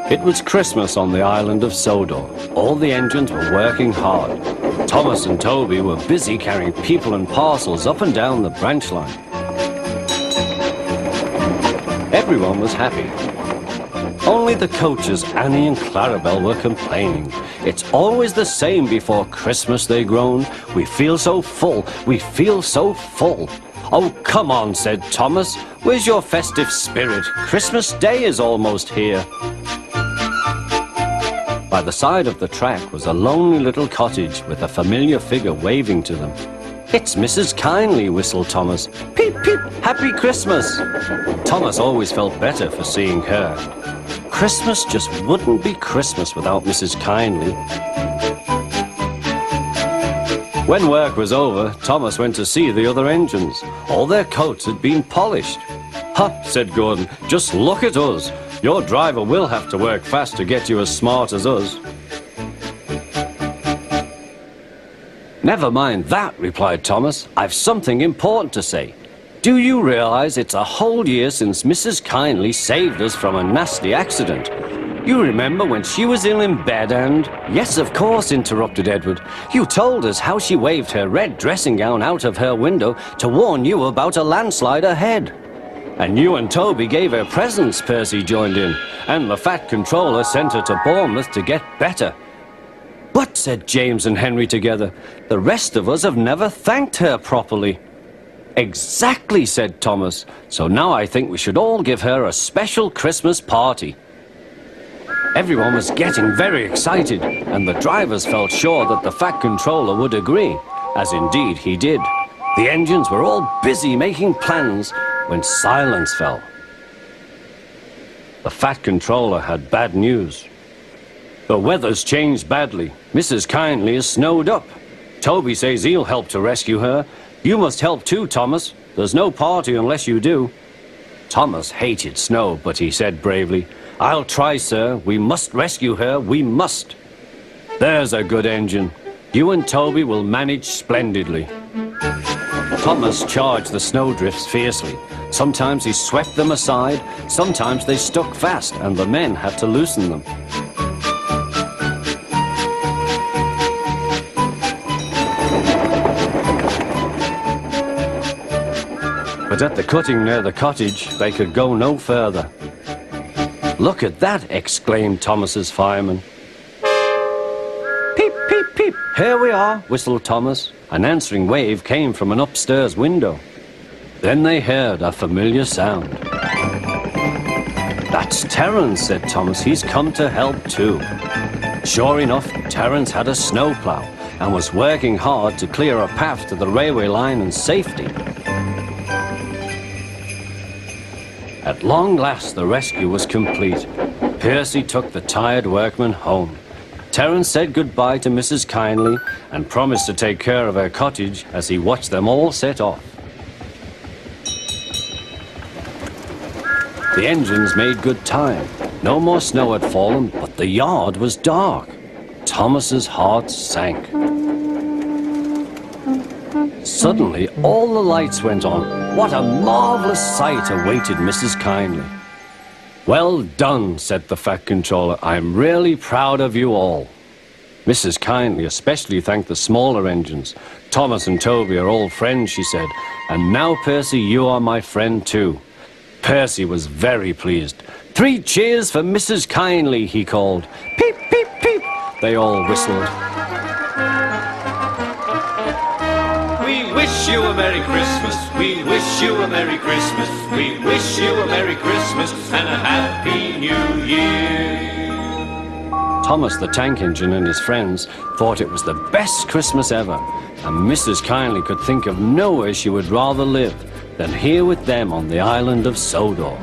It was Christmas on the island of Sodor. All the engines were working hard. Thomas and Toby were busy carrying people and parcels up and down the branch line. Everyone was happy. Only the coaches, Annie and Clarabelle, were complaining. It's always the same before Christmas, they groaned. We feel so full, we feel so full. Oh, come on, said Thomas. Where's your festive spirit? Christmas Day is almost here. By the side of the track was a lonely little cottage with a familiar figure waving to them. It's Mrs. Kindley, whistled Thomas. Peep, peep, Happy Christmas! Thomas always felt better for seeing her. Christmas just wouldn't be Christmas without Mrs. Kindley. When work was over, Thomas went to see the other engines. All their coats had been polished. Ha, said Gordon, just look at us. Your driver will have to work fast to get you as smart as us. Never mind that, replied Thomas. I've something important to say. Do you realize it's a whole year since Mrs. Kindley saved us from a nasty accident? You remember when she was ill in bed and... Yes, of course, interrupted Edward. You told us how she waved her red dressing gown out of her window to warn you about a landslide ahead. And you and Toby gave her presents, Percy joined in. And the Fat Controller sent her to Bournemouth to get better. But, said James and Henry together, the rest of us have never thanked her properly. Exactly, said Thomas. So now I think we should all give her a special Christmas party. Everyone was getting very excited, and the drivers felt sure that the Fat Controller would agree, as indeed he did. The engines were all busy making plans when silence fell. The Fat Controller had bad news. The weather's changed badly. Mrs. Kindley is snowed up. Toby says he'll help to rescue her. You must help too, Thomas. There's no party unless you do. Thomas hated snow, but he said bravely, I'll try, sir. We must rescue her. We must. There's a good engine. You and Toby will manage splendidly. Thomas charged the snowdrifts fiercely. Sometimes he swept them aside. Sometimes they stuck fast, and the men had to loosen them. But at the cutting near the cottage, they could go no further. Look at that, exclaimed Thomas's fireman. Peep, peep, peep, here we are, whistled Thomas. An answering wave came from an upstairs window. Then they heard a familiar sound. That's Terence, said Thomas. He's come to help too. Sure enough, Terence had a snowplow and was working hard to clear a path to the railway line in safety. At long last, the rescue was complete. Percy took the tired workmen home. Terence said goodbye to Mrs. Kindley and promised to take care of her cottage as he watched them all set off. The engines made good time. No more snow had fallen, but the yard was dark. Thomas's heart sank. Suddenly, all the lights went on. What a marvelous sight awaited Mrs. Kindley. Well done, said the Fat Controller. I'm really proud of you all. Mrs. Kindley especially thanked the smaller engines. Thomas and Toby are all friends, she said. And now, Percy, you are my friend too. Percy was very pleased. 3 cheers for Mrs. Kindley, he called. Peep, peep, peep, they all whistled. We wish you a Merry Christmas, we wish you a Merry Christmas, we wish you a Merry Christmas and a Happy New Year. Thomas the Tank Engine and his friends thought it was the best Christmas ever, and Mrs. Kindley could think of nowhere she would rather live than here with them on the island of Sodor.